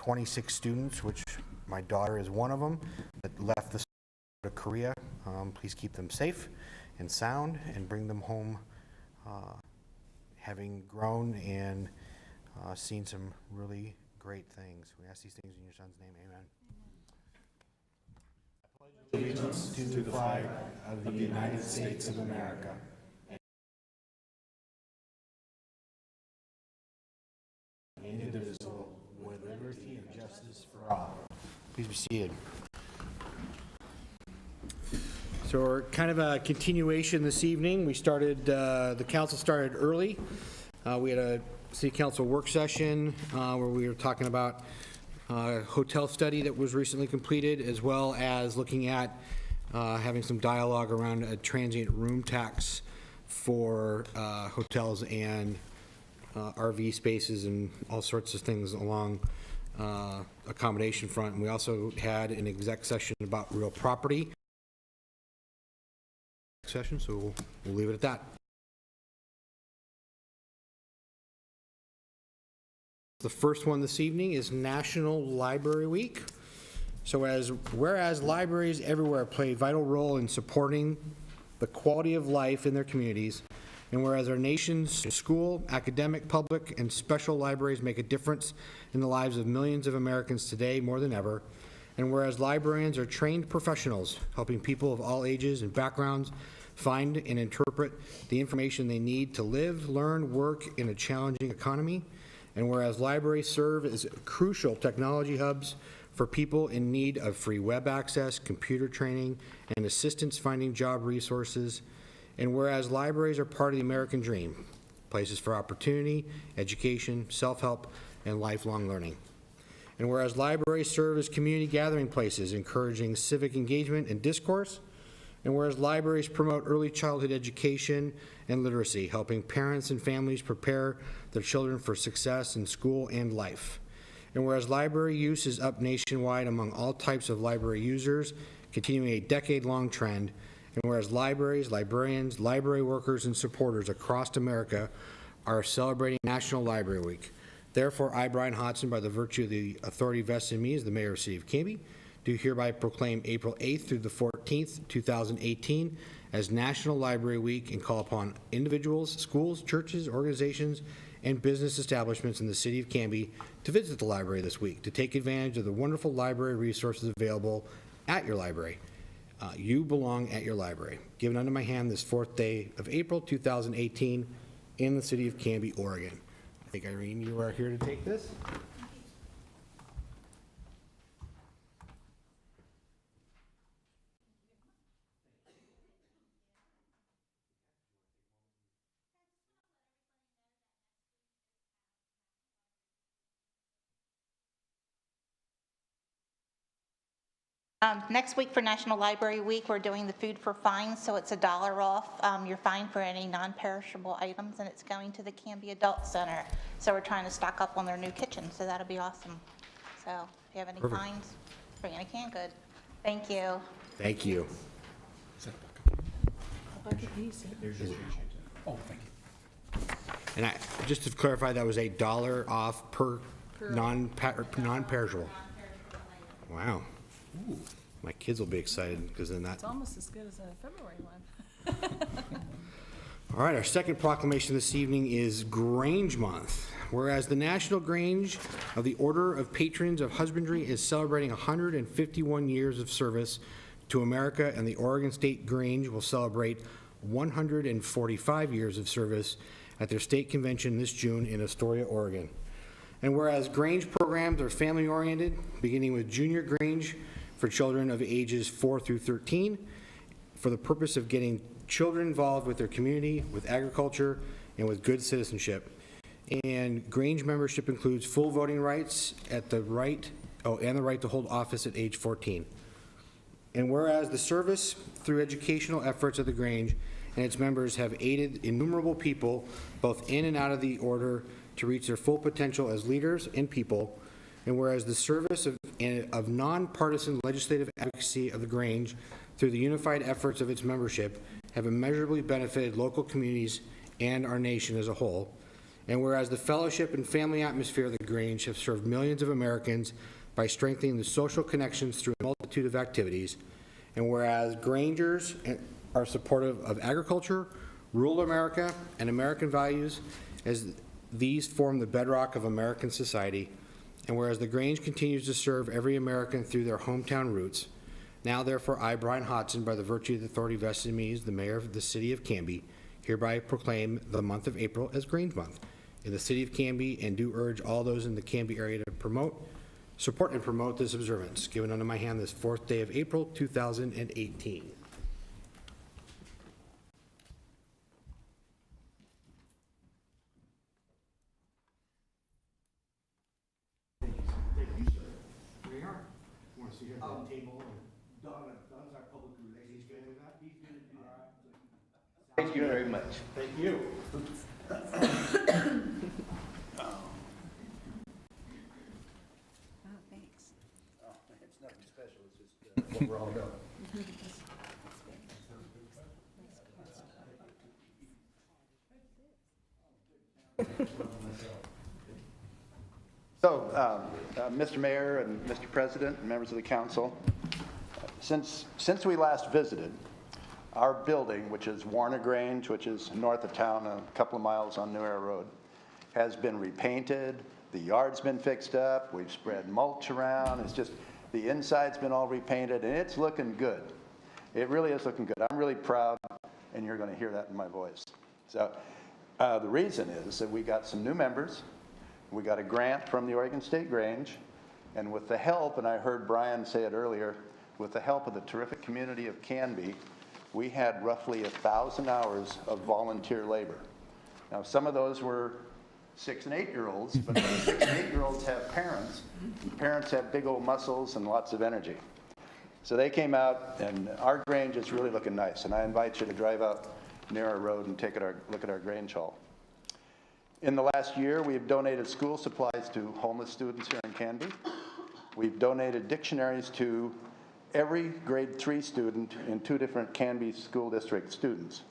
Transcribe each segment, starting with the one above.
26 students, which my daughter is one of them, that left the to Korea. Please keep them safe and sound and bring them home having grown and seen some really great things. We ask these things in your son's name, amen. Allegiance to the flag of the United States of America and indivisible, with liberty and justice for all. Please be seated. So we're kind of a continuation this evening. We started, the council started early. We had a city council work session where we were talking about a hotel study that was recently completed, as well as looking at having some dialogue around a transient room tax for hotels and RV spaces and all sorts of things along accommodation front. And we also had an exec session about real property session, so we'll leave it at that. The first one this evening is National Library Week. So whereas libraries everywhere play a vital role in supporting the quality of life in their communities, and whereas our nation's school, academic, public, and special libraries make a difference in the lives of millions of Americans today more than ever, and whereas librarians are trained professionals helping people of all ages and backgrounds find and interpret the information they need to live, learn, work in a challenging economy, and whereas libraries serve as crucial technology hubs for people in need of free web access, computer training, and assistance finding job resources, and whereas libraries are part of the American dream, places for opportunity, education, self-help, and lifelong learning. And whereas libraries serve as community gathering places, encouraging civic engagement and discourse, and whereas libraries promote early childhood education and literacy, helping parents and families prepare their children for success in school and life. And whereas library use is up nationwide among all types of library users, continuing a decade-long trend, and whereas libraries, librarians, library workers, and supporters across America are celebrating National Library Week. Therefore, I, Brian Hodson, by the virtue of the authority vested in me as the mayor of the city of Canby, do hereby proclaim April 8th through the 14th, 2018 as National Library Week and call upon individuals, schools, churches, organizations, and business establishments in the city of Canby to visit the library this week to take advantage of the wonderful library resources available at your library. You belong at your library. Given under my hand this 4th day of April 2018 in the city of Canby, Oregon. I think, Irene, you are here to take this. Next week for National Library Week, we're doing the food for fines, so it's $1 off your fine for any non-perishable items, and it's going to the Canby Adult Center. So we're trying to stock up on their new kitchen, so that'll be awesome. So if you have any fines, bring in a can. Good. Thank you. Thank you. Oh, thank you. And just to clarify, that was $1 off per non-perishable. Wow. Ooh. My kids will be excited because then It's almost as good as a February one. All right, our second proclamation this evening is Grange Month. Whereas the National Grange of the Order of Patrons of Husbandry is celebrating 151 years of service to America, and the Oregon State Grange will celebrate 145 years of service at their state convention this June in Astoria, Oregon. And whereas Grange programs are family-oriented, beginning with Junior Grange for children of ages 4 through 13, for the purpose of getting children involved with their community, with agriculture, and with good citizenship. And Grange membership includes full voting rights and the right to hold office at age 14. And whereas the service through educational efforts of the Grange and its members have aided innumerable people, both in and out of the order, to reach their full potential as leaders and people, and whereas the service of nonpartisan legislative advocacy of the Grange through the unified efforts of its membership have immeasurably benefited local communities and our nation as a whole, And whereas the fellowship and family atmosphere of the Grange have served millions of Americans by strengthening the social connections through a multitude of activities, and whereas Grangers are supportive of agriculture, rural America, and American values, as these form the bedrock of American society, and whereas the Grange continues to serve every American through their hometown roots, now therefore I, Brian Hodson, by the virtue of the authority vested in me as the mayor of the city of Canby, hereby proclaim the month of April as Grange Month in the city of Canby, and do urge all those in the Canby area to support and promote this observance, given under my hand this 4th day of April, 2018. Thank you, sir. Here you are. Want to see here at the table? Don's our public relations guy. He's going to do that. Thank you very much. Thank you. Oh, thanks. It's nothing special, it's just what we're all about. So, Mr. Mayor and Mr. President and members of the council, since we last visited, our building, which is Warner Grange, which is north of town, a couple of miles on New Era Road, has been repainted, the yard's been fixed up, we've spread mulch around, it's just, the inside's been all repainted, and it's looking good. It really is looking good. I'm really proud, and you're gonna hear that in my voice. So, the reason is that we got some new members, we got a grant from the Oregon State Grange, and with the help, and I heard Brian say it earlier, with the help of the terrific community of Canby, we had roughly 1,000 hours of volunteer labor. Now, some of those were 6- and 8-year-olds, but the 6- and 8-year-olds have parents, and parents have big old muscles and lots of energy. So they came out, and our Grange is really looking nice, and I invite you to drive out near our road and take a look at our Grange Hall. In the last year, we've donated school supplies to homeless students here in Canby. We've donated dictionaries to every grade 3 student in 2 different Canby School District students.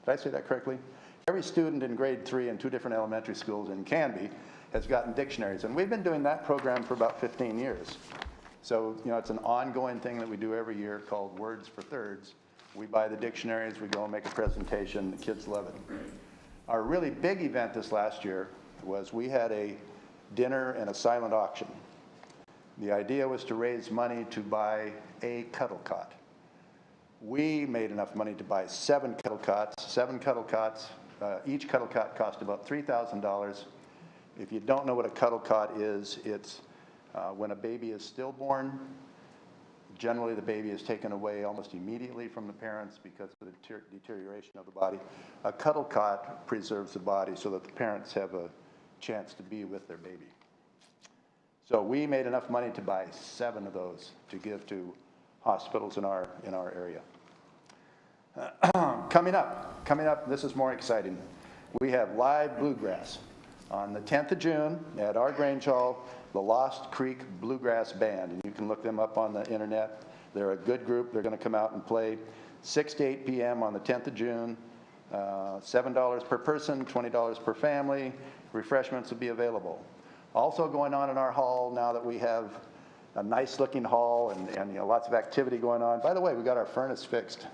Did I say that correctly? Every student in grade 3 in 2 different elementary schools in Canby has gotten dictionaries, and we've been doing that program for about 15 years. So, you know, it's an ongoing thing that we do every year called Words for Thirds. We buy the dictionaries, we go and make a presentation, the kids love it. Our really big event this last year was we had a dinner and a silent auction. The idea was to raise money to buy a cuddle cot. We made enough money to buy 7 cuddle cots. 7 cuddle cots. Each cuddle cot cost about $3,000. If you don't know what a cuddle cot is, it's when a baby is stillborn. Generally, the baby is taken away almost immediately from the parents because of the deterioration of the body. A cuddle cot preserves the body so that the parents have a chance to be with their baby. So we made enough money to buy 7 of those to give to hospitals in our area. Coming up, this is more exciting. We have live bluegrass. On the 10th of June at our Grange Hall, the Lost Creek Bluegrass Band, and you can look them up on the internet. They're a good group. They're going to come out and play 6 to 8 p.m. on the 10th of June. $7 per person, $20 per family. Refreshments will be available. Also going on in our hall now that we have a nice looking hall and you know, lots of activity going on. By the way, we got our furnace fixed.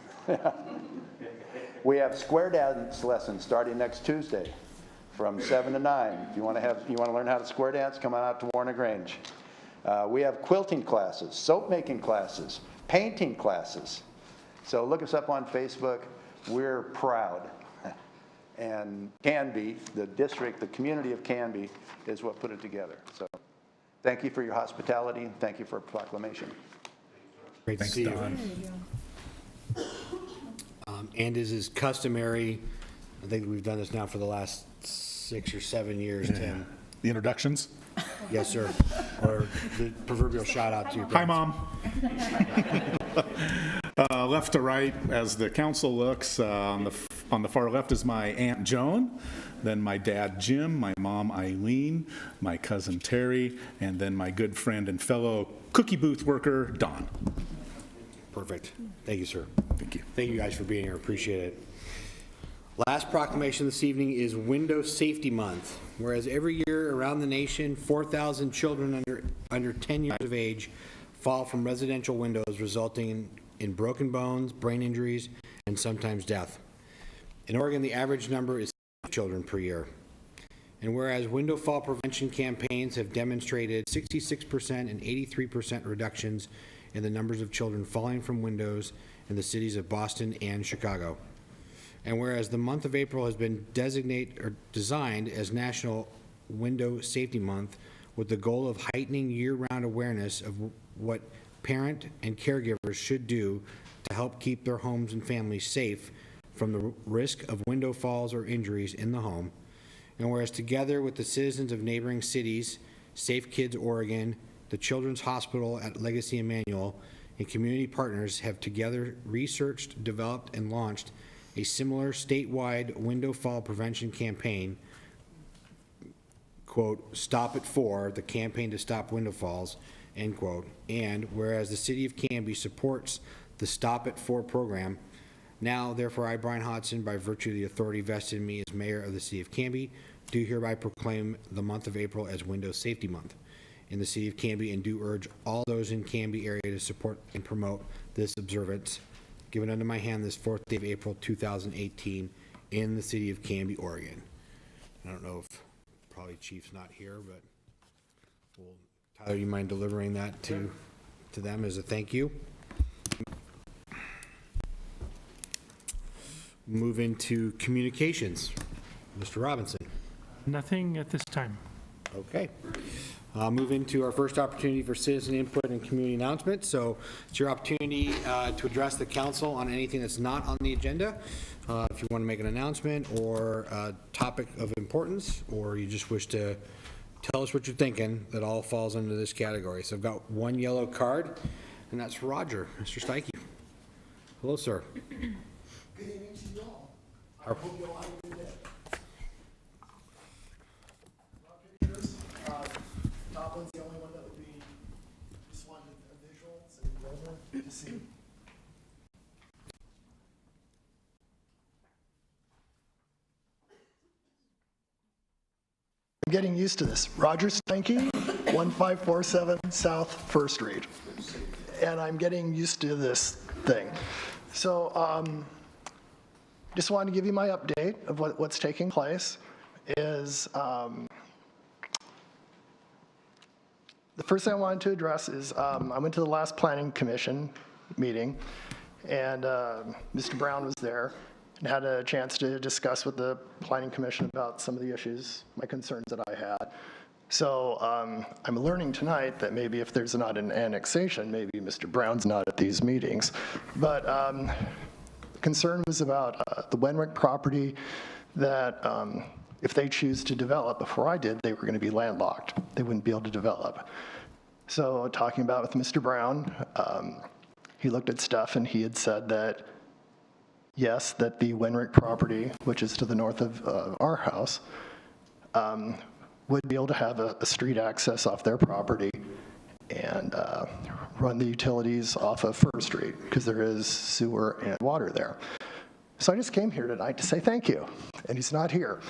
We have square dance lessons starting next Tuesday from 7 to 9. If you want to learn how to square dance, come on out to Warner Grange. We have quilting classes, soap making classes, painting classes. So look us up on Facebook. We're proud. And Canby, the district, the community of Canby is what put it together. So thank you for your hospitality. Thank you for a proclamation. Great to see you. And as is customary, I think we've done this now for the last 6 or 7 years, Tim. The introductions. Yes, sir. Or the proverbial shout out to your Hi, parents. Mom. Left to right, as the council looks, on the far left is my Aunt Joan, then my dad Jim, my mom Eileen, my cousin Terry, and then my good friend and fellow cookie booth worker, Don. Perfect. Thank you, sir. Thank you. Thank you guys for being here. Appreciate it. Last proclamation this evening is Window Safety Month. Whereas every year around the nation, 4,000 children under 10 years of age fall from residential windows, resulting in broken bones, brain injuries, and sometimes death. In Oregon, the average number is 6 children per year. And whereas window fall prevention campaigns have demonstrated 66% and 83% reductions in the numbers of children falling from windows in the cities of Boston and Chicago. And whereas the month of April has been designed as National Window Safety Month with the goal of heightening year-round awareness of what parent and caregivers should do to help keep their homes and families safe from the risk of window falls or injuries in the home. And whereas together with the citizens of neighboring cities, Safe Kids Oregon, the Children's Hospital at Legacy Emmanuel, and community partners have together researched, developed, and launched a similar statewide window fall prevention campaign, quote, Stop at 4, the campaign to stop window falls, end quote. And whereas the city of Canby supports the Stop at 4 program, now therefore I, Brian Hodson, by virtue of the authority vested in me as mayor of the city of Canby, do hereby proclaim the month of April as Window Safety Month in the city of Canby, and do urge all those in Canby area to support and promote this observance. Given under my hand this 4th day of April 2018 in the city of Canby, Oregon. I don't know if probably Chief's not here, but Tyler, you mind delivering that to them as a thank you? Move into communications. Mr. Robinson. Nothing at this time. Okay. Move into our first opportunity for citizen input and community announcements. So it's your opportunity to address the council on anything that's not on the agenda. If you want to make an announcement or a topic of importance, or you just wish to tell us what you're thinking, that all falls under this category. So I've got one yellow card, and that's Roger, Mr. Steike. Hello, sir. Good evening to you all. I hope you all have a good day. Pictures. Top one's the only one that would be, just wanted a visual, so you roll to see. I'm getting used to this. Roger Steinke, 1547 South First Street. And I'm getting used to this thing. So, just wanted to give you my update of what's taking place. Is the first thing I wanted to address is I went to the last Planning Commission meeting, and Mr. Brown was there and had a chance to discuss with the Planning Commission about some of the issues, my concerns that I had. So I'm learning tonight that maybe if there's not an annexation, maybe Mr. Brown's not at these meetings. But the concern was about the Wenwick property, that if they choose to develop, before I did, they were going to be landlocked. They wouldn't be able to develop. So talking about with Mr. Brown, he looked at stuff and he had said that, yes, that the Wenwick property, which is to the north of our house, would be able to have a street access off their property and run the utilities off of First Street, because there is sewer and water there. So I just came here tonight to say thank you, and he's not here.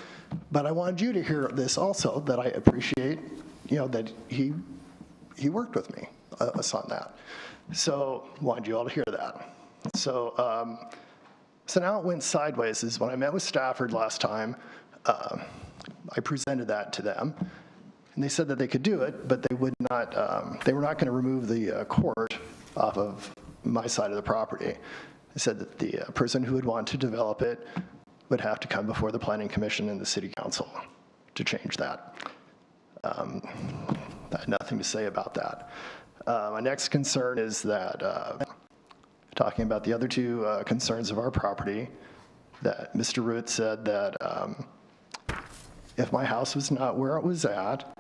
But I wanted you to hear this also, that I appreciate, that he worked with me on that. So wanted you all to hear that. So so now it went sideways. Is when I met with Stafford last time, I presented that to them, and they said that they could do it, but they would not. They were not going to remove the court off of my side of the property. They said that the person who would want to develop it would have to come before the Planning Commission and the City Council to change that. I had nothing to say about that. My next concern is that, talking about the other two concerns of our property, that Mr. Root said that if my house was not where it was at,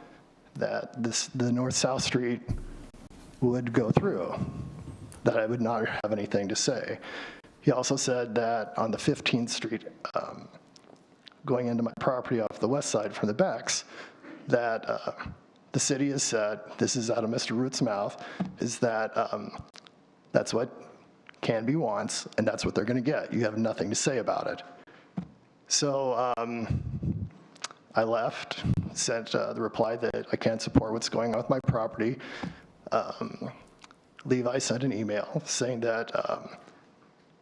that the North-South Street would go through, that I would not have anything to say. He also said that on the 15th Street, going into my property off the west side from the Becks, that the city has said, this is out of Mr. Root's mouth, is that that's what Canby wants, and that's what they're going to get. You have nothing to say about it. So I left, sent the reply that I can't support what's going on with my property. Levi sent an email saying that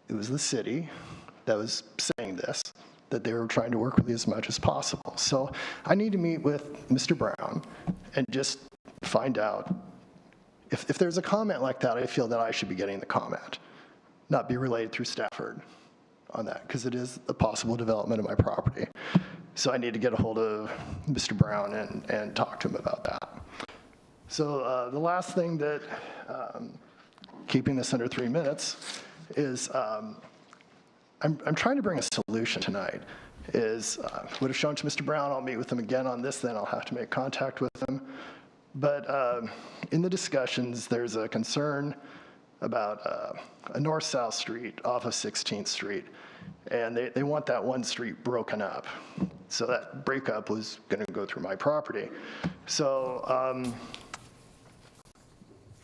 it was the city that was saying this, that they were trying to work with you as much as possible. So I need to meet with Mr. Brown and just find out if there's a comment like that, I feel that I should be getting the comment, not be relayed through Stafford on that, because it is a possible development of my property. So I need to get a hold of Mr. Brown and talk to him about that. So the last thing that, keeping this under 3 minutes, is I'm trying to bring a solution tonight. Would have shown to Mr. Brown, I'll meet with him again on this, then I'll have to make contact with him. But in the discussions, there's a concern about a north-south street off of 16th Street, and they want that one street broken up. So that breakup was going to go through my property. So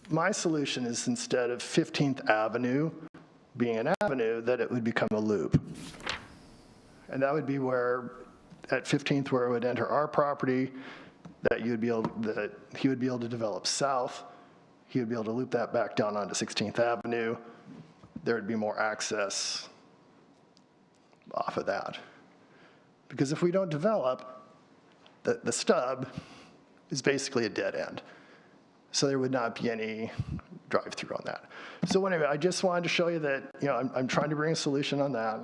my solution is, instead of 15th Avenue being an avenue, that it would become a loop. And that would be where, at 15th, where it would enter our property, that he would be able to develop south. He would be able to loop that back down onto 16th Avenue. There would be more access off of that. Because if we don't develop, the stub is basically a dead end. So there would not be any drive-through on that. So anyway, I just wanted to show you that, I'm trying to bring a solution on that.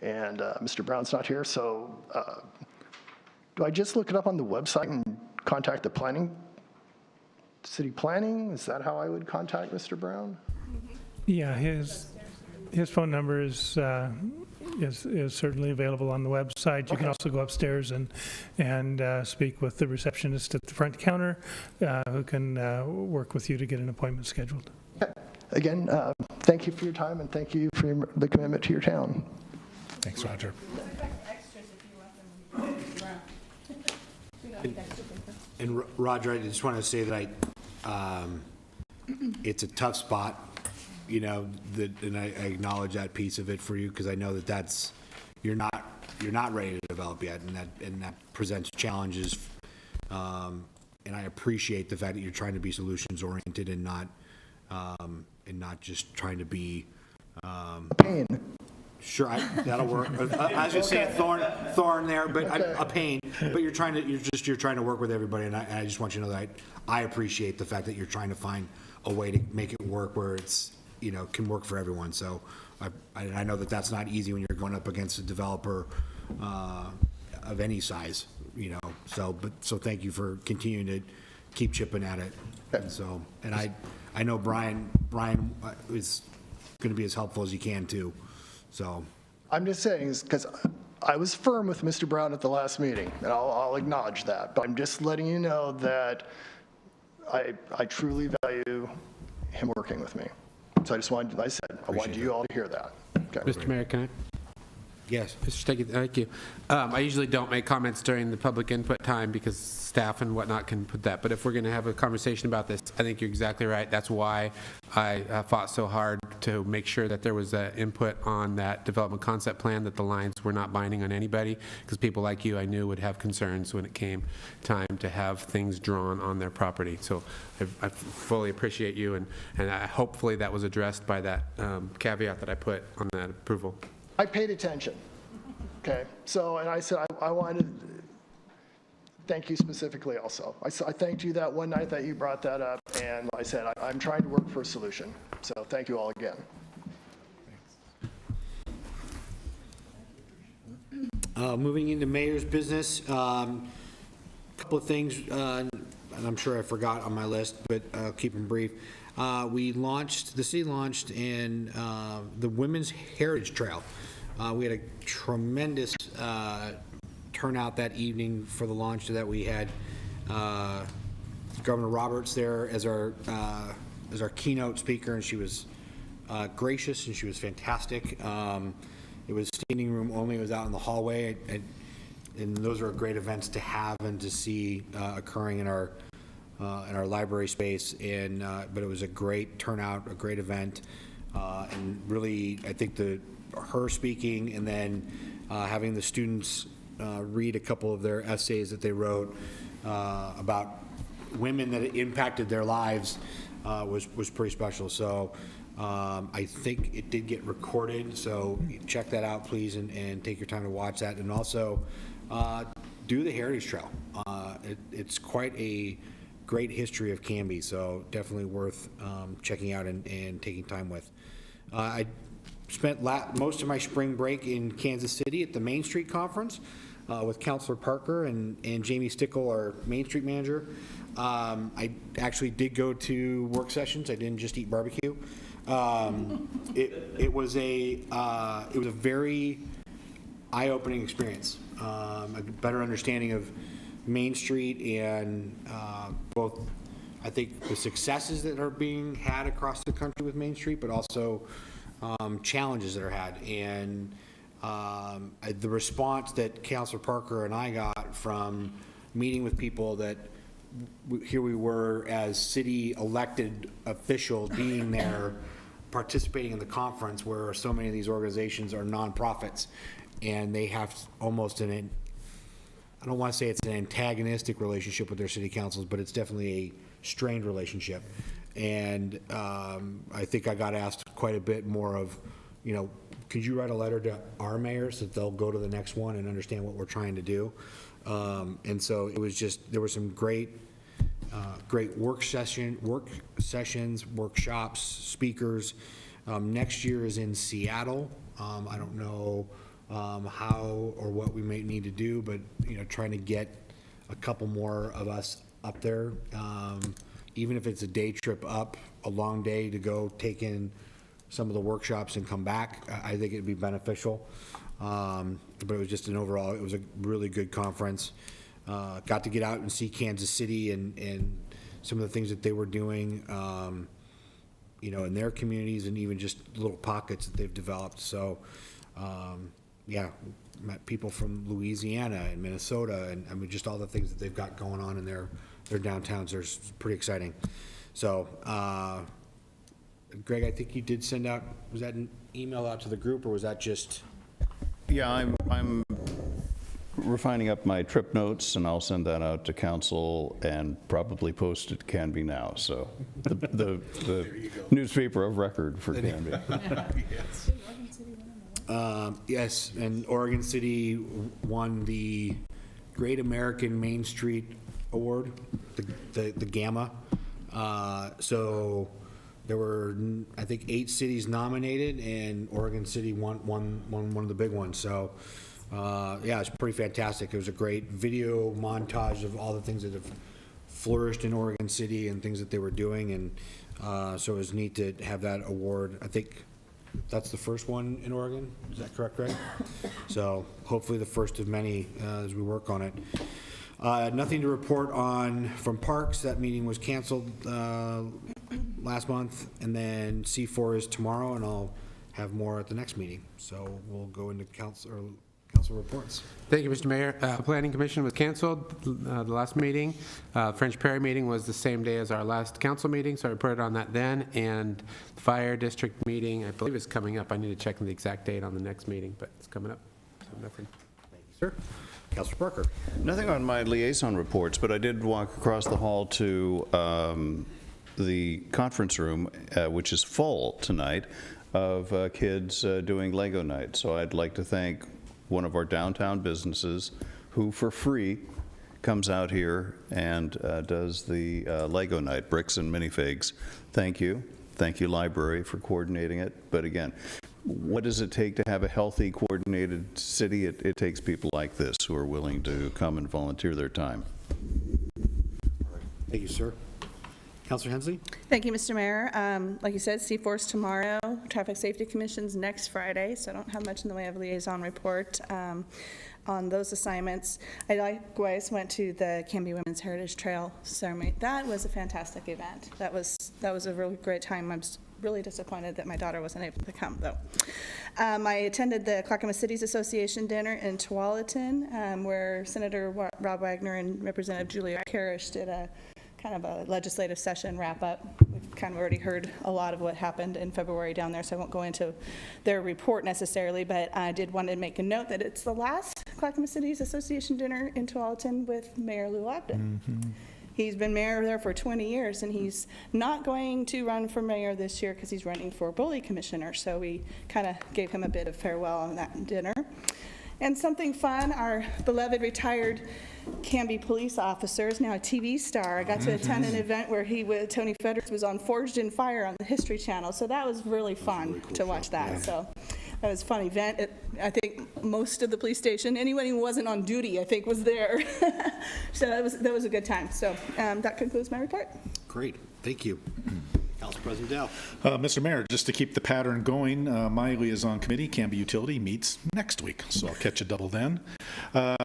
And Mr. Brown's not here, so do I just look it up on the website and contact the city planning? Is that how I would contact Mr. Brown? Yeah, his phone number is certainly available on the website. You can also go upstairs and speak with the receptionist at the front counter, who can work with you to get an appointment scheduled. Again, thank you for your time, and thank you for the commitment to your town. Thanks, Roger. And Roger, I just want to say that it's a tough spot, and I acknowledge that piece of it for you, because I know that you're not ready to develop yet, and that presents challenges. And I appreciate the fact that you're trying to be solutions oriented and not just trying to be. Pain. Sure, that'll work. I was going to say a thorn there, but a pain. But you're trying to work with everybody, and I just want you to know that I appreciate the fact that you're trying to find a way to make it work where it's can work for everyone. So I know that that's not easy when you're going up against a developer of any size. So thank you for continuing to keep chipping at it. And I know Brian is going to be as helpful as he can too. So I'm just saying, because I was firm with Mr. Brown at the last meeting, and I'll acknowledge that, but I'm just letting you know that I truly value him working with me. So I wanted you all to hear that. Okay. Mr. Mayor, can I? yes. Mr. Steggy, thank you. I usually don't make comments during the public input time because staff and whatnot can put that. But if we're going to have a conversation about this, I think you're exactly right. That's why I fought so hard to make sure that there was input on that development concept plan, that the lines were not binding on anybody, because people like you I knew would have concerns when it came time to have things drawn on their property. So I fully appreciate you, and hopefully that was addressed by that caveat that I put on that approval. I paid attention. Okay. So, and I said I wanted to thank you specifically also. I thanked you that one night that you brought that up, and I said I'm trying to work for a solution. So thank you all again. Moving into mayor's business, couple of things, and I'm sure I forgot on my list, but I'll keep them brief. The city launched in the Women's Heritage Trail. We had a tremendous turnout that evening for the launch that we had. Governor Roberts there as our keynote speaker, and she was gracious and she was fantastic. It was standing room only. It was out in the hallway, and those are great events to have and to see occurring in our library space. But it was a great turnout, a great event, and really, I think her speaking, and then having the students read a couple of their essays that they wrote about women that it impacted their lives was pretty special. So I think it did get recorded, so check that out, please, and take your time to watch that. And also do the Heritage Trail. It's quite a great history of Canby, so definitely worth checking out and taking time with. I spent most of my spring break in Kansas City at the Main Street Conference with Councilor Parker and Jamie Stickle, our Main Street manager. I actually did go to work sessions. I didn't just eat barbecue. It was a very eye-opening experience. A better understanding of Main Street and both, I think, the successes that are being had across the country with Main Street, but also challenges that are had. And the response that Councilor Parker and I got from meeting with people that here we were as city elected officials being there, participating in the conference where so many of these organizations are nonprofits and they have almost I don't want to say it's an antagonistic relationship with their city councils, but it's definitely a strained relationship. And I think I got asked quite a bit more of, could you write a letter to our mayors that they'll go to the next one and understand what we're trying to do? And so it was just, there were some great work sessions, workshops, speakers. Next year is in Seattle. I don't know how or what we may need to do, but trying to get a couple more of us up there, even if it's a day trip up, a long day to go take in some of the workshops and come back. I think it'd be beneficial. But it was just it was a really good conference. Got to get out and see Kansas City and some of the things that they were doing, in their communities and even just little pockets that they've developed. So, met people from Louisiana and Minnesota, and I mean, just all the things that they've got going on in their downtowns are pretty exciting. So, Greg, I think you did send out, was that an email out to the group, or was that just? Yeah, I'm refining up my trip notes, and I'll send that out to council and probably post it to Canby Now. So the newspaper of record for Canby. Yes, and Oregon City won the Great American Main Street Award, the GAMA. So there were, I think, 8 cities nominated, and Oregon City won one of the big ones. So, it's pretty fantastic. It was a great video montage of all the things that have flourished in Oregon City and things that they were doing, and so it was neat to have that award. I think that's the first one in Oregon. Is that correct, Greg? So hopefully the first of many as we work on it. Nothing to report on from Parks. That meeting was canceled last month, and then C4 is tomorrow, and I'll have more at the next meeting. So we'll go into council reports. Thank you, Mr. Mayor. Planning Commission was canceled, the last meeting. French Perry meeting was the same day as our last council meeting, so I reported on that then. And the Fire District meeting, I believe, is coming up. I need to check the exact date on the next meeting, but it's coming up. So nothing. Thank you, sir. Councilor Parker. Nothing on my liaison reports, but I did walk across the hall to the conference room, which is full tonight, of kids doing Lego night. So I'd like to thank one of our downtown businesses who, for free, comes out here and does the Lego night, bricks and minifigs. Thank you. Thank you, library, for coordinating it. But again, what does it take to have a healthy, coordinated city? It takes people like this who are willing to come and volunteer their time. Thank you, sir. Councilor Hensley? Thank you, Mr. Mayor. Like you said, C4's tomorrow, Traffic Safety Commission's next Friday, so I don't have much in the way of liaison report on those assignments. I likewise went to the Canby Women's Heritage Trail Ceremony. That was a fantastic event. That was a really great time. I'm really disappointed that my daughter wasn't able to come, though. I attended the Clackamas Cities Association dinner in Tualatin, where Senator Rob Wagner and Representative Julia Parrish did a kind of a legislative session wrap-up. We've kind of already heard a lot of what happened in February down there, so I won't go into their report necessarily, but I did want to make a note that it's the last Clackamas Cities Association dinner in Tualatin with Mayor Lou Ogden. He's been mayor there for 20 years, and he's not going to run for mayor this year because he's running for bully commissioner, so we kind of gave him a bit of farewell on that dinner. And something fun, our beloved retired Canby police officer is now a TV star. I got to attend an event where Tony Federick was on Forged in Fire on the History Channel, so that was really fun to watch that. So that was a fun event. I think most of the police station, anyone who wasn't on duty, I think, was there. So that was a good time. So that concludes my report. Great, thank you. Council President Dow. Mr. Mayor, just to keep the pattern going, my liaison committee, Canby Utility, meets next week, so I'll catch a double then. A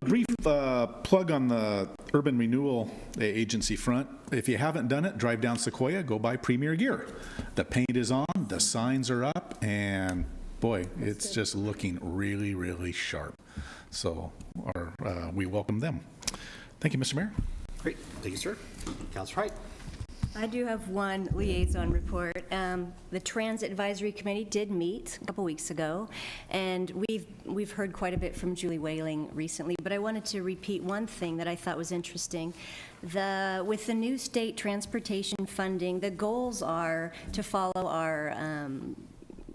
brief plug on the Urban Renewal Agency front. If you haven't done it, drive down Sequoia, go buy Premier Gear. The paint is on, the signs are up, and boy, it's just looking really, really sharp. So we welcome them. Thank you, Mr. Mayor. Great, thank you, sir. Councilor Height. I do have one liaison report. The Transit Advisory Committee did meet a couple weeks ago, and we've heard quite a bit from Julie Whaling recently, but I wanted to repeat one thing that I thought was interesting. With the new state transportation funding, the goals are to follow our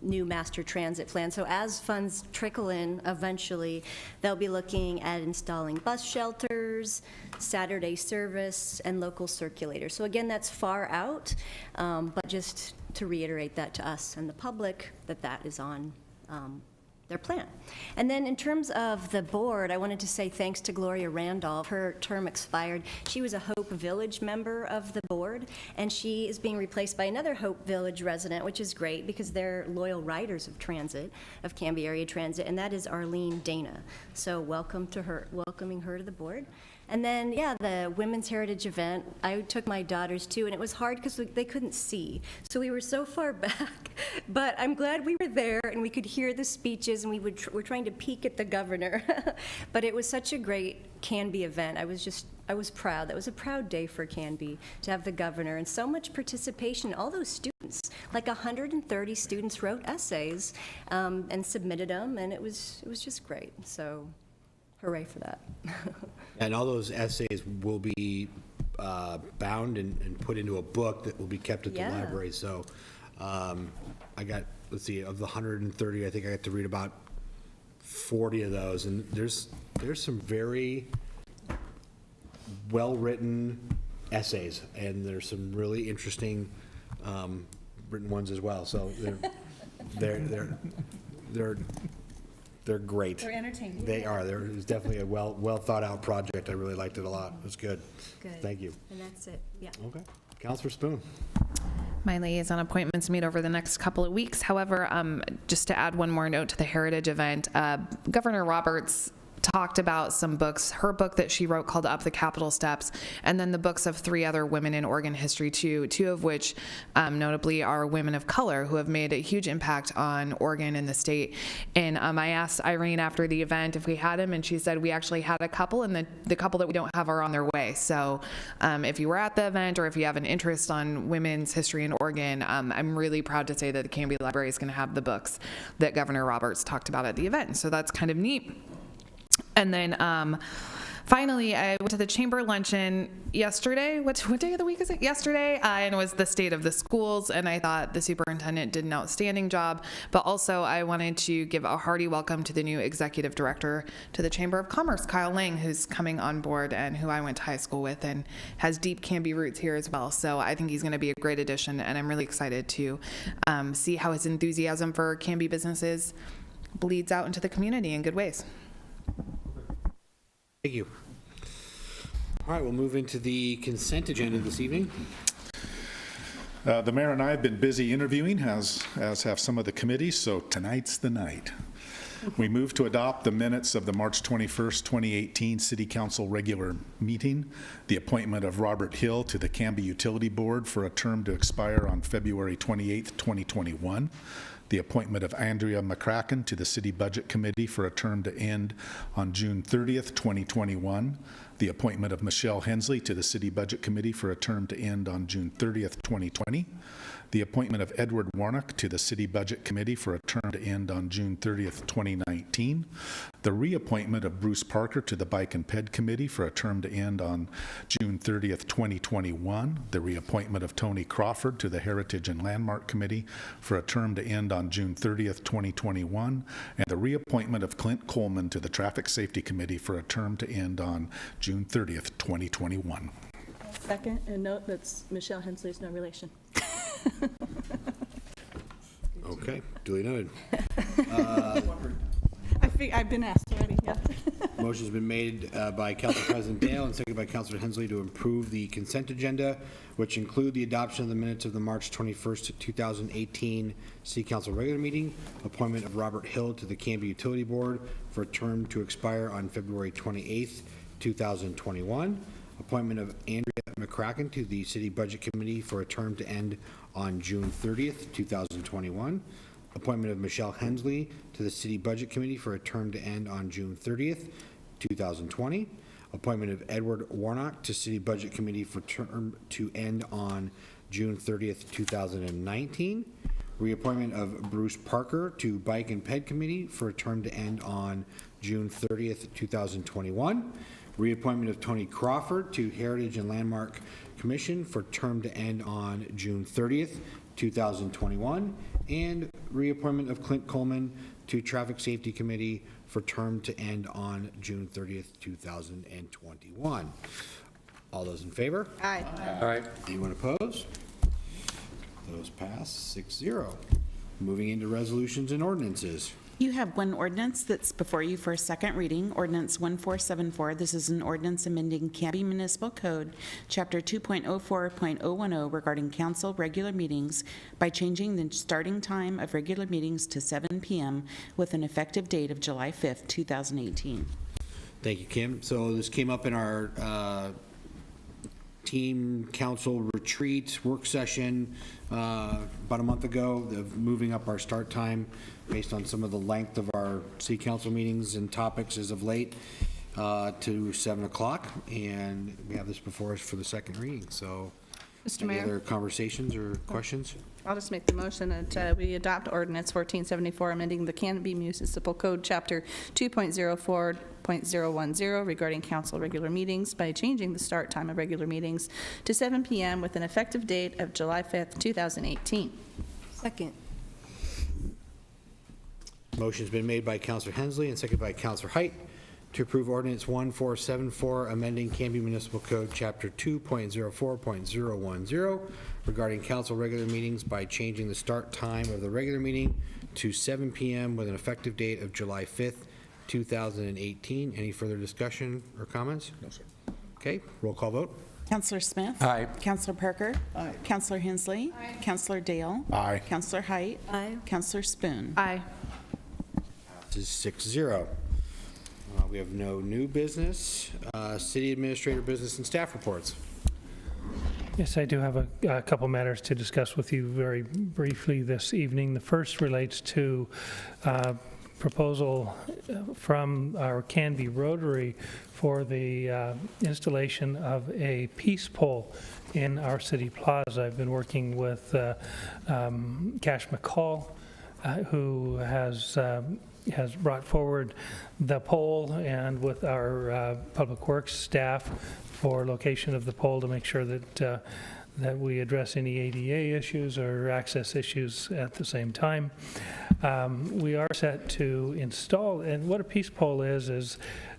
new master transit plan. So as funds trickle in, eventually, they'll be looking at installing bus shelters, Saturday service, and local circulators. So again, that's far out, but just to reiterate that to us and the public, that is on their plan. And then in terms of the board, I wanted to say thanks to Gloria Randolph. Her term expired. She was a Hope Village member of the board, and she is being replaced by another Hope Village resident, which is great because they're loyal riders of transit, of Canby Area Transit, and that is Arlene Dana. So welcoming her to the board. And then, yeah, the Women's Heritage event, I took my daughters to, and it was hard because they couldn't see. So we were so far back, but I'm glad we were there and we could hear the speeches, and we were trying to peek at the governor. But it was such a great Canby event. I was proud. That was a proud day for Canby to have the governor, and so much participation. All those students, like 130 students wrote essays and submitted them, and it was just great. So hooray for that. And all those essays will be bound and put into a book that will be kept at the library. So I got, let's see, of the 130, I think I got to read about 40 of those. And there's some very well-written essays, and there's some really interesting written ones as well. So they're great. They're entertaining. They are. It's definitely a well thought out project. I really liked it a lot. It was good. Good. Thank you. And that's it, yeah. Okay. Councilor Spoon. My liaison appointments meet over the next couple of weeks. However, just to add one more note to the Heritage event, Governor Roberts talked about some books, her book that she wrote called Up the Capitol Steps, and then the books of 3 other women in Oregon history, two of which notably are women of color who have made a huge impact on Oregon and the state. And I asked Irene after the event if we had them, and she said we actually had a couple, and the couple that we don't have are on their way. So if you were at the event, or if you have an interest on women's history in Oregon, I'm really proud to say that the Canby Library is going to have the books that Governor Roberts talked about at the event. So that's kind of neat. And then finally, I went to the chamber luncheon yesterday. What day of the week is it? Yesterday, and it was the state of the schools, and I thought the superintendent did an outstanding job. But also, I wanted to give a hearty welcome to the new executive director to the Chamber of Commerce, Kyle Lang, who's coming on board and who I went to high school with and has deep Canby roots here as well. So I think he's going to be a great addition, and I'm really excited to see how his enthusiasm for Canby businesses bleeds out into the community in good ways. Thank you. All right, we'll move into the consent agenda this evening. The mayor and I have been busy interviewing, as have some of the committees, so tonight's the night. We move to adopt the minutes of the March 21st, 2018 City Council regular meeting, the appointment of Robert Hill to the Canby Utility Board for a term to expire on February 28th, 2021, the appointment of Andrea McCracken to the City Budget Committee for a term to end on June 30th, 2021, the appointment of Michelle Hensley to the City Budget Committee for a term to end on June 30th, 2020, the appointment of Edward Warnock to the City Budget Committee for a term to end on June 30th, 2019, the reappointment of Bruce Parker to the Bike and Ped Committee for a term to end on June 30th, 2021, the reappointment of Tony Crawford to the Heritage and Landmark Committee for a term to end on June 30th, 2021, and the reappointment of Clint Coleman to the Traffic Safety Committee for a term to end on June 30th, 2021. Second, and note that's Michelle Hensley's no relation. Okay, duly noted. I've been asked already, yeah. Motion's been made by Council President Dale and seconded by Councilor Hensley to approve the consent agenda, which include the adoption of the minutes of the March 21st, 2018 City Council regular meeting, appointment of Robert Hill to the Canby Utility Board for a term to expire on February 28th, 2021, appointment of Andrea McCracken to the City Budget Committee for a term to end on June 30th, 2021, appointment of Michelle Hensley to the City Budget Committee for a term to end on June 30th, 2020, appointment of Edward Warnock to City Budget Committee for term to end on June 30th, 2019, reappointment of Bruce Parker to Bike and Ped Committee for a term to end on June 30th, 2021, reappointment of Tony Crawford to Heritage and Landmark Commission for term to end on June 30th, 2021, and reappointment of Clint Coleman to Traffic Safety Committee for term to end on June 30th, 2021. All those in favor? Aye. Anyone opposed? Those pass 6-0. Moving into resolutions and ordinances. You have one ordinance that's before you for a second reading, Ordinance 1474. This is an ordinance amending Canby Municipal Code, Chapter 2.04.010 regarding council regular meetings by changing the starting time of regular meetings to 7 p.m. with an effective date of July 5th, 2018. Thank you, Kim. So this came up in our team council retreat work session about a month ago, of moving up our start time based on some of the length of our city council meetings and topics as of late to 7 o'clock. And we have this before us for the second reading. So Mr. any Mayor? other conversations or questions? I'll just make the motion that we adopt ordinance 1474, amending the Canby Municipal Code, Chapter 2.04.010 regarding council regular meetings by changing the start time of regular meetings to 7 p.m. with an effective date of July 5th, 2018. Second. Motion's been made by Councilor Hensley and seconded by Councilor Height to approve ordinance 1474, amending Canby Municipal Code, Chapter 2.04.010 regarding council regular meetings by changing the start time of the regular meeting to 7 p.m. with an effective date of July 5th, 2018. Any further discussion or comments? No, sir. Okay, roll call vote. Councilor Smith? Aye. Councilor Parker? Aye. Councilor Hensley? Aye. Councilor Dale? Aye. Councilor Height? Aye. Councilor Spoon? Aye. This is 6-0. We have no new business. City administrator business and staff reports. Yes, I do have a couple matters to discuss with you very briefly this evening. The first relates to proposal from our Canby Rotary for the installation of a peace pole in our city plaza. I've been working with Cash McCall, who has brought forward the pole, and with our Public Works staff for location of the pole to make sure that we address any ADA issues or access issues at the same time. We are set to install, and what a peace pole is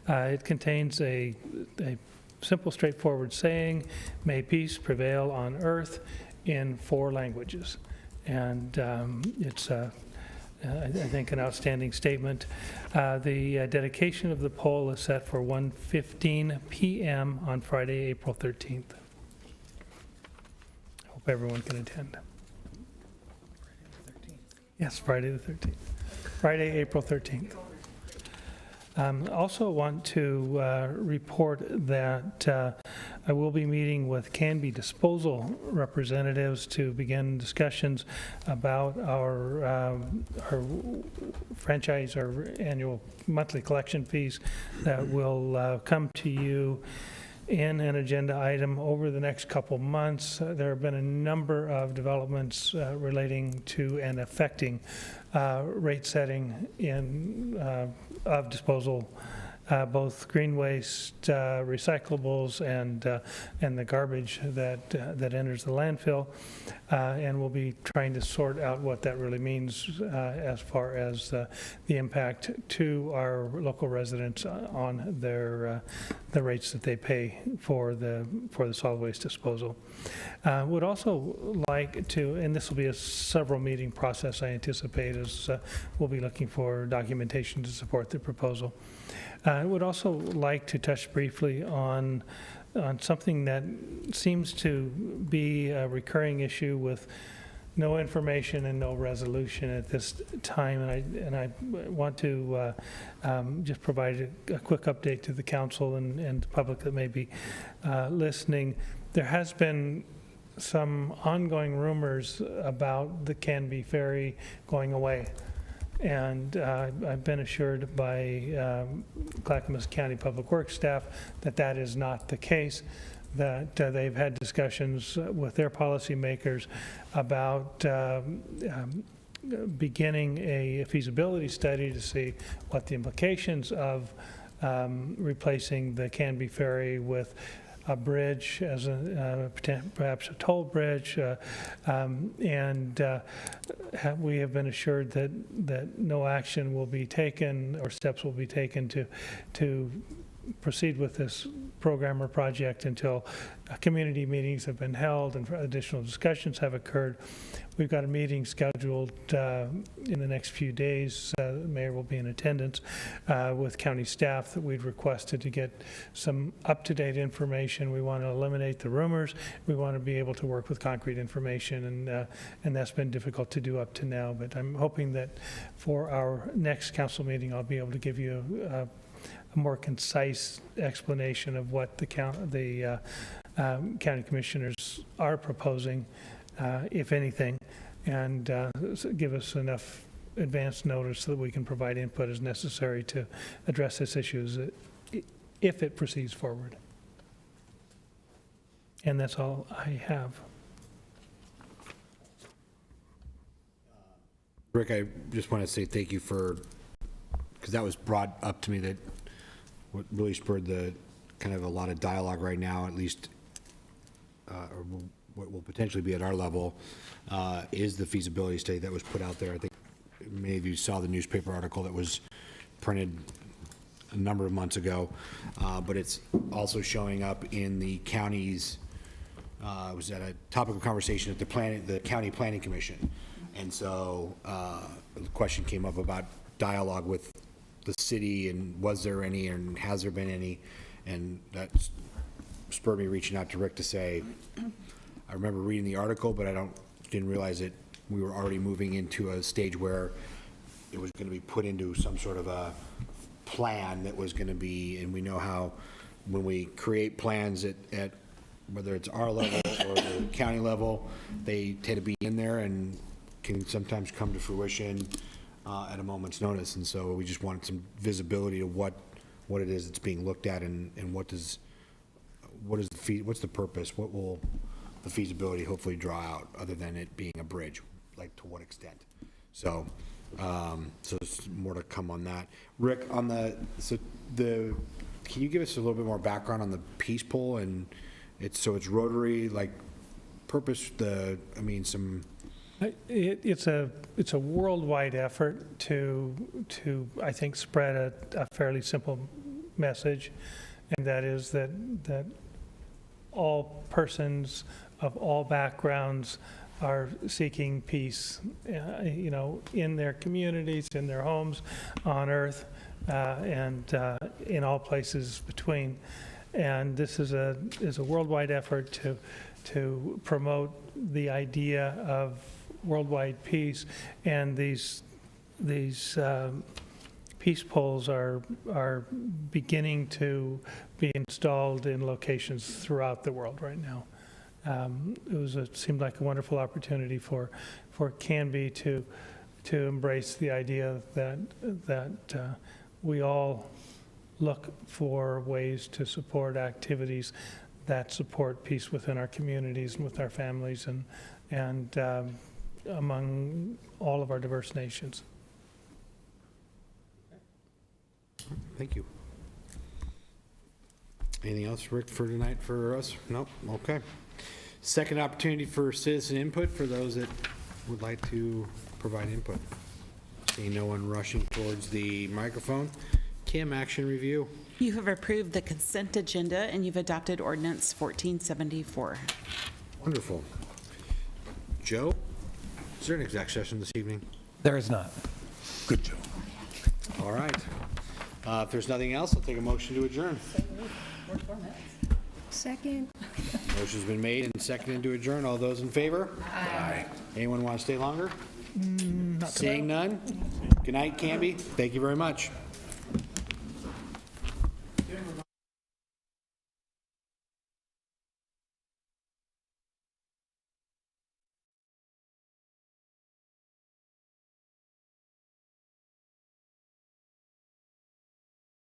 it contains a simple, straightforward saying, "May peace prevail on earth," in 4 languages. And it's I think an outstanding statement. The dedication of the pole is set for 1:15 p.m. on Friday, April 13th. Hope everyone can attend. Yes, Friday the 13th. Friday, April 13th. Also want to report that I will be meeting with Canby Disposal representatives to begin discussions about our franchise, our annual monthly collection fees that will come to you in an agenda item over the next couple months. There have been a number of developments relating to and affecting rate setting of disposal, both green waste, recyclables, and the garbage that enters the landfill. And we'll be trying to sort out what that really means as far as the impact to our local residents on the rates that they pay for the solid waste disposal. Would also like to, and this will be a several meeting process I anticipate, as we'll be looking for documentation to support the proposal. I would also like to touch briefly on something that seems to be a recurring issue with no information and no resolution at this time, and I want to just provide a quick update to the council and the public that may be listening. There has been some ongoing rumors about the Canby Ferry going away. And I've been assured by Clackamas County Public Works staff that that is not the case, that they've had discussions with their policymakers about beginning a feasibility study to see what the implications of replacing the Canby Ferry with a bridge as perhaps a toll bridge, we have been assured that no action will be taken or steps will be taken to proceed with this program or project until community meetings have been held and additional discussions have occurred. We've got a meeting scheduled in the next few days. The mayor will be in attendance with county staff that we'd requested to get some up-to-date information. We want to eliminate the rumors. We want to be able to work with concrete information, and that's been difficult to do up to now. But I'm hoping that for our next council meeting, I'll be able to give you a more concise explanation of what the county commissioners are proposing, if anything, and give us enough advance notice so that we can provide input as necessary to address this issue if it proceeds forward. And that's all I have. Rick, I just want to say thank you because that was brought up to me, that what really spurred the kind of a lot of dialogue right now, at least, or what will potentially be at our level, is the feasibility study that was put out there. I think many of you saw the newspaper article that was printed a number of months ago, but it's also showing up in the county's, it was at a topic of conversation at the County Planning Commission. And so the question came up about dialogue with the city, and was there any, and has there been any? And that spurred me reaching out to Rick to say, I remember reading the article, but I didn't realize that we were already moving into a stage where it was going to be put into some sort of a plan that was going to be, and we know how when we create plans at whether it's our level or the county level, they tend to be in there and can sometimes come to fruition at a moment's notice. And so we just wanted some visibility of what it is that's being looked at, and what's the purpose? What will the feasibility hopefully draw out, other than it being a bridge? Like, to what extent? So there's more to come on that. Rick, on can you give us a little bit more background on the Peace Pole? And it's Rotary, like, purpose, It's a worldwide effort to I think spread a fairly simple message, and that is that all persons of all backgrounds are seeking peace, in their communities, in their homes, on earth, and in all places between. And this is a worldwide effort to promote the idea of worldwide peace, and these peace poles are beginning to be installed in locations throughout the world right now. It seemed like a wonderful opportunity for Canby to embrace the idea that we all look for ways to support activities that support peace within our communities and with our families and among all of our diverse nations. Thank you. Anything else, Rick, for tonight for us? Nope, okay. Second opportunity for citizen input for those that would like to provide input. Seeing no one rushing towards the microphone. Kim, action review. You have approved the consent agenda, and you've adopted ordinance 1474. Wonderful. Joe, is there an exec session this evening? There is not. Good job. All right. If there's nothing else, I'll take a motion to adjourn. Second. Motion's been made and seconded to adjourn. All those in favor? Aye. Anyone want to stay longer? Seeing none? Good night, Canby. Thank you very much.